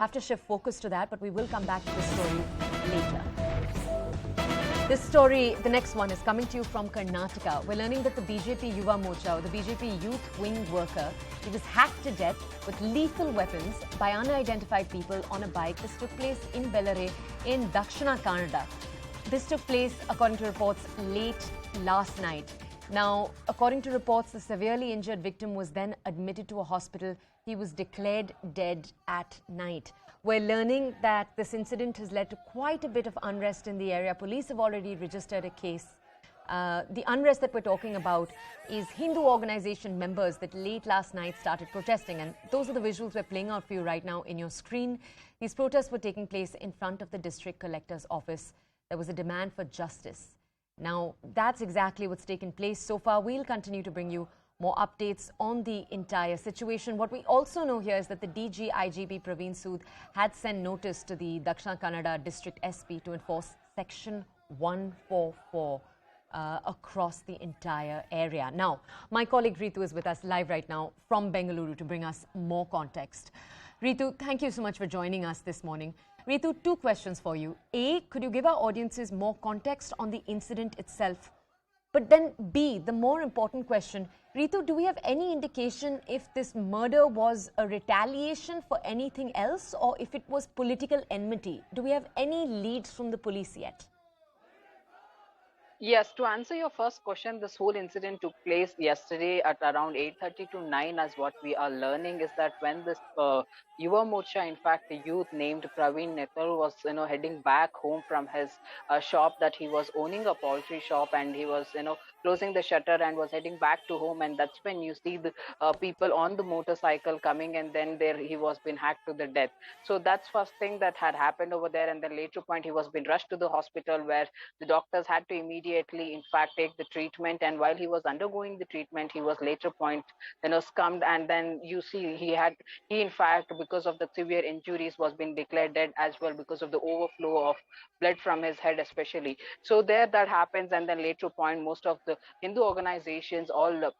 have to shift focus to that, but we will come back to this story later. This story, the next one, is coming to you from Karnataka. We're learning that the BJP Yuva Morcha, or the BJP youth wing worker, he was hacked to death with lethal weapons by unidentified people on a bike. This took place in Bellare in Dakshina Kannada. This took place, according to reports, late last night. Now, according to reports, the severely injured victim was then admitted to a hospital. He was declared dead at night. We're learning that this incident has led to quite a bit of unrest in the area. Police have already registered a case. The unrest that we're talking about is Hindu organization members that late last night started protesting. And those are the visuals we're playing out for you right now in your screen. These protests were taking place in front of the district collector's office. There was a demand for justice. Now, that's exactly what's taken place so far. We'll continue to bring you more updates on the entire situation. What we also know here is that the DG IGP Praveen Nettaru had sent notice to the Dakshina Kannada District SP to enforce Section 144 across the entire area. Now, my colleague Ritu is with us live right now from Bengaluru to bring us more context. Ritu, thank you so much for joining us this morning. Ritu, two questions for you. A, could you give our audiences more context on the incident itself? But then B, the more important question, Ritu, do we have any indication if this murder was a retaliation for anything else or if it was political enmity? Do we have any leads from the police yet? Yes, to answer your first question, this whole incident took place yesterday at around 8:30 to 9. As what we are learning is that when this Yuva Morcha, in fact, the youth named Praveen Nettaru was, heading back home from his shop that he was owning a poultry shop, and he was, closing the shutter and was heading back to home. And that's when you see the people on the motorcycle coming, and then there he was been hacked to the death. So that's first thing that had happened over there. And then later point, he was been rushed to the hospital where the doctors had to immediately in fact take the treatment, and while he was undergoing the treatment he was later point scummed, and then you see he in fact, because of the severe injuries, was being declared dead as well because of the overflow of blood from his head especially. So there that happens, and then later point most of the Hindu organizations, all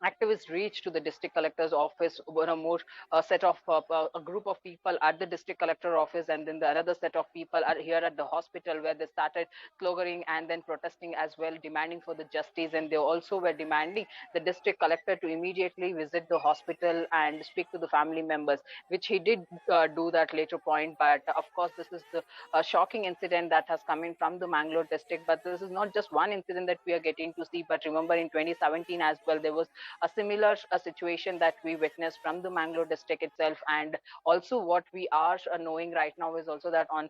activists reached to the district collector's office. More set of a group of people at the district collector office, and then the another set of people are here at the hospital where they started sloganeering and then protesting as well, demanding for the justice. And they also were demanding the district collector to immediately visit the hospital and speak to the family members, which he did do that later point. But of course, this is the shocking incident that has come in from the Mangalore district. But this is not just one incident that we are getting to see, but remember in 2017 as well there was a similar situation that we witnessed from the Mangalore district itself. And also what we are knowing right now is also that on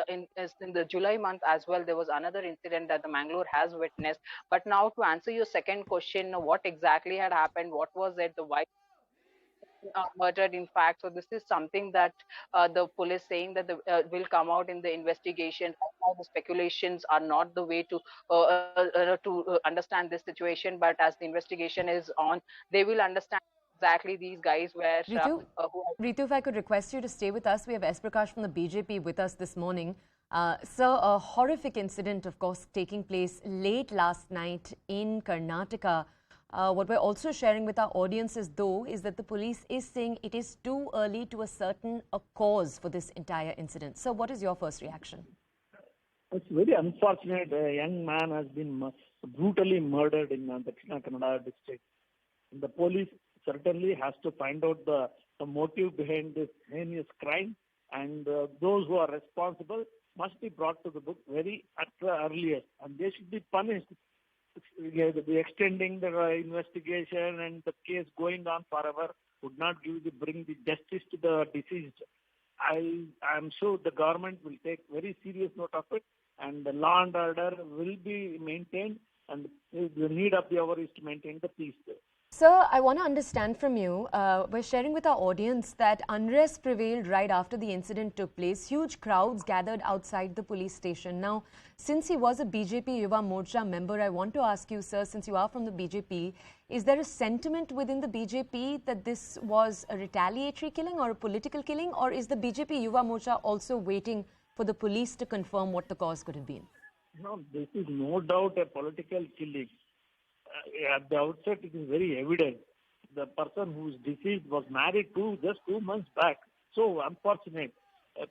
in the July month as well, there was another incident that the Mangalore has witnessed. But now to answer your second question, what exactly had happened, what was it, the why murdered in fact. So this is something that the police saying that will come out in the investigation. Right now the speculations are not the way to understand this situation, but as the investigation is on, they will understand exactly these guys were Ritu, if I could request you to stay with us. We have S. Prakash from the BJP with us this morning. Sir, a horrific incident, of course, taking place late last night in Karnataka. What we're also sharing with our audiences, though, is that the police is saying it is too early to ascertain a cause for this entire incident. So what is your first reaction? It's very unfortunate. A young man has been brutally murdered in the Dakshina Kannada district. The police certainly has to find out the motive behind this heinous crime, and those who are responsible must be brought to the book at the earliest, and they should be punished. Extending the investigation and the case going on forever would not bring the justice to the deceased. I am sure the government will take very serious note of it, and the law and order will be maintained, and the need of the hour is to maintain the peace there. Sir, I want to understand from you, we're sharing with our audience that unrest prevailed right after the incident took place. Huge crowds gathered outside the police station. Now, since he was a BJP Yuva Morcha member, I want to ask you, sir, since you are from the BJP, is there a sentiment within the BJP that this was a retaliatory killing or a political killing, or is the BJP Yuva Morcha also waiting for the police to confirm what the cause could have been? No, this is no doubt a political killing. At the outset, it is very evident. The person who is deceased was married just 2 months back. so unfortunate. Our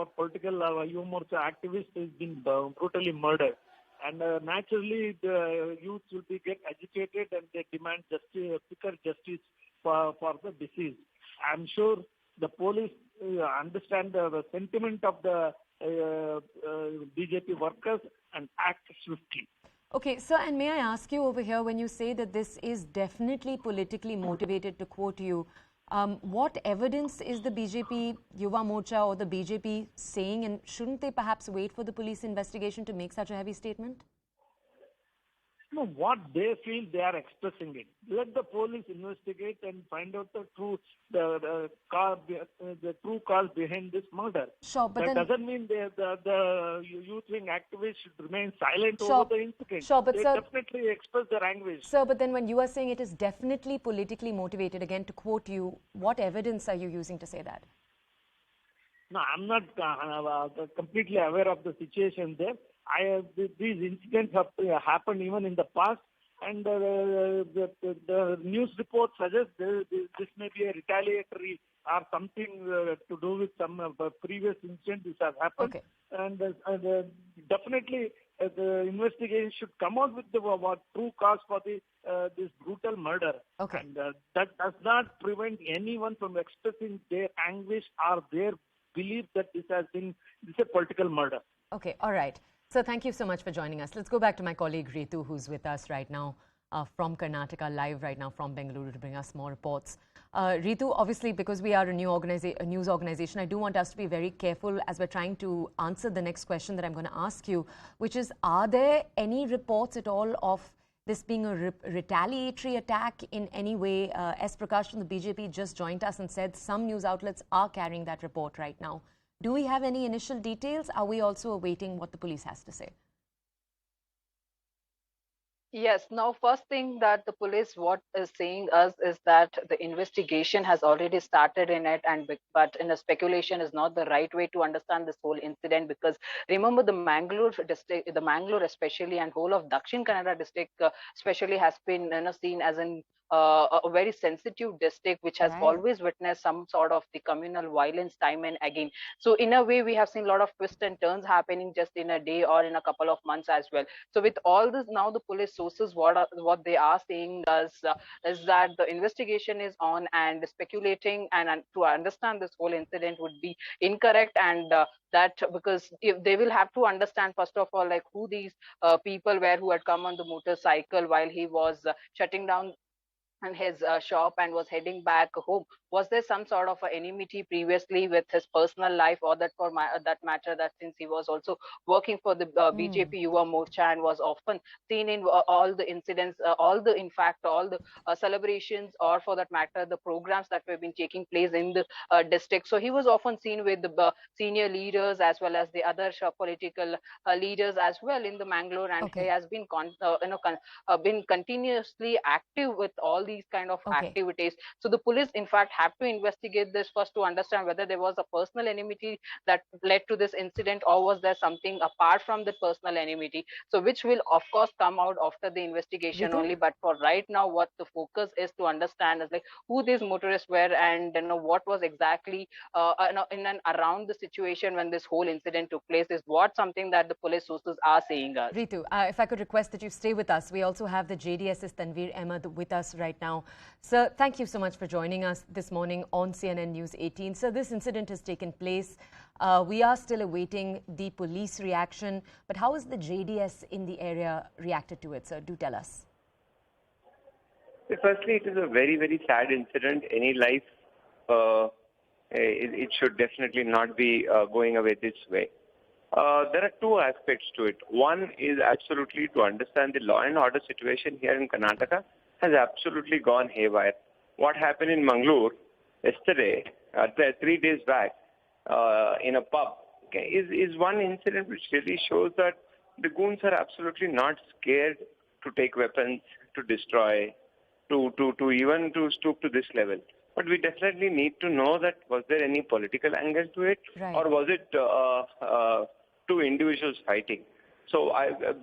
political Yuva Morcha activist has been brutally murdered. And naturally, the youth will get agitated and they demand justice, quicker justice for the deceased. I'm sure the police understand the sentiment of the BJP workers and act swiftly. Okay, sir, and may I ask you over here, when you say that this is definitely politically motivated, to quote you, what evidence is the BJP, Yuva Morcha or the BJP saying, and shouldn't they perhaps wait for the police investigation to make such a heavy statement? No, what they feel, they are expressing it. Let the police investigate and find out the true true cause behind this murder. Sure, but that then doesn't mean the youth wing activists should remain silent sure, over the incident. Sure, but they sir, definitely express their anguish. Sir, but then when you are saying it is definitely politically motivated, again to quote you, what evidence are you using to say that? No, I'm not completely aware of the situation there. These incidents have happened even in the past, and the news report suggests this may be a retaliatory or something to do with some previous incident which has happened. Okay. And definitely the investigation should come out with the true cause for this brutal murder. Okay. And that does not prevent anyone from expressing their anguish or their belief that this is a political murder. Okay, all right. So thank you so much for joining us. Let's go back to my colleague Ritu, who's with us right now from Karnataka, live right now from Bengaluru to bring us more reports. Ritu, obviously, because we are a news organization, I do want us to be very careful as we're trying to answer the next question that I'm going to ask you, which is, are there any reports at all of this being a retaliatory attack in any way? S. Prakash from the BJP just joined us and said some news outlets are carrying that report right now. Do we have any initial details? Are we also awaiting what the police has to say? Yes. Now, first thing that the police what is saying us is that the investigation has already started in it, but in a speculation is not the right way to understand this whole incident, because remember the Mangalore district, the Mangalore especially, and whole of Dakshina Kannada district especially has been seen as a very sensitive district which has always witnessed some sort of the communal violence time and again. So in a way, we have seen a lot of twists and turns happening just in a day or in a couple of months as well. So with all this, now the police sources, what they are saying is that the investigation is on, and speculating and to understand this whole incident would be incorrect, and that because if they will have to understand first of all like who these people were who had come on the motorcycle while he was shutting down and his shop and was heading back home. Was there some sort of a enmity previously with his personal life, or that for that matter, that since he was also working for the BJP Yuva Morcha and was often seen in all the incidents, all the celebrations, or for that matter, the programs that were been taking place in the district. So he was often seen with the senior leaders as well as the other political leaders as well in the Mangalore, and he has been been continuously active with all these kind of activities. So the police in fact have to investigate this first to understand whether there was a personal enmity that led to this incident, or was there something apart from the personal enmity, so which will of course come out after the investigation only. But for right now, what the focus is to understand is like who these motorists were, and what was exactly in and around the situation when this whole incident took place is what something that the police sources are saying us. Ritu, if I could request that you stay with us. We also have the JDS's Tanveer Ahmed with us right now. Sir, thank you so much for joining us this morning on CNN News 18. Sir, this incident has taken place. We are still awaiting the police reaction, but how has the JDS in the area reacted to it, sir? Do tell us. Firstly, it is a very, very sad incident. Any life, it should definitely not be going away this way. There are two aspects to it. One is absolutely to understand the law and order situation here in Karnataka has absolutely gone haywire. What happened in Mangalore yesterday, 3 days back, in a pub, is one incident which really shows that the goons are absolutely not scared to take weapons, to destroy, to even to stoop to this level. But we definitely need to know that was there any political angle to it, or was it two individuals fighting? So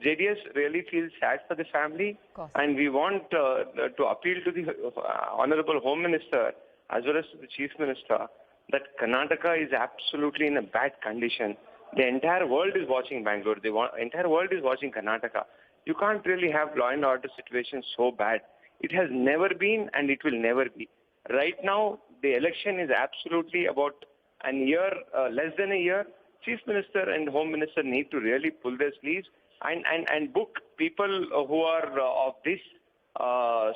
JDS really feels sad for the family, and we want to appeal to the Honorable Home Minister as well as to the Chief Minister that Karnataka is absolutely in a bad condition. The entire world is watching Bangalore. The entire world is watching Karnataka. You can't really have law and order situation so bad. It has never been and it will never be. Right now, the election is absolutely about a year, less than a year. Chief Minister and Home Minister need to really pull their sleeves and book people who are of this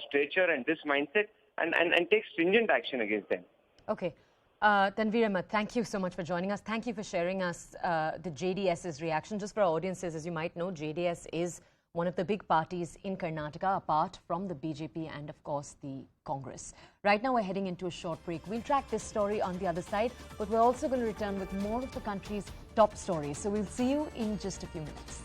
stature and this mindset and take stringent action against them. Okay. Tanveer Ahmed, thank you so much for joining us. Thank you for sharing us the JDS's reaction. Just for our audiences, as you might know, JDS is one of the big parties in Karnataka, apart from the BJP and, of course, the Congress. Right now, we're heading into a short break. We'll track this story on the other side, but we're also going to return with more of the country's top stories. So we'll see you in just a few minutes.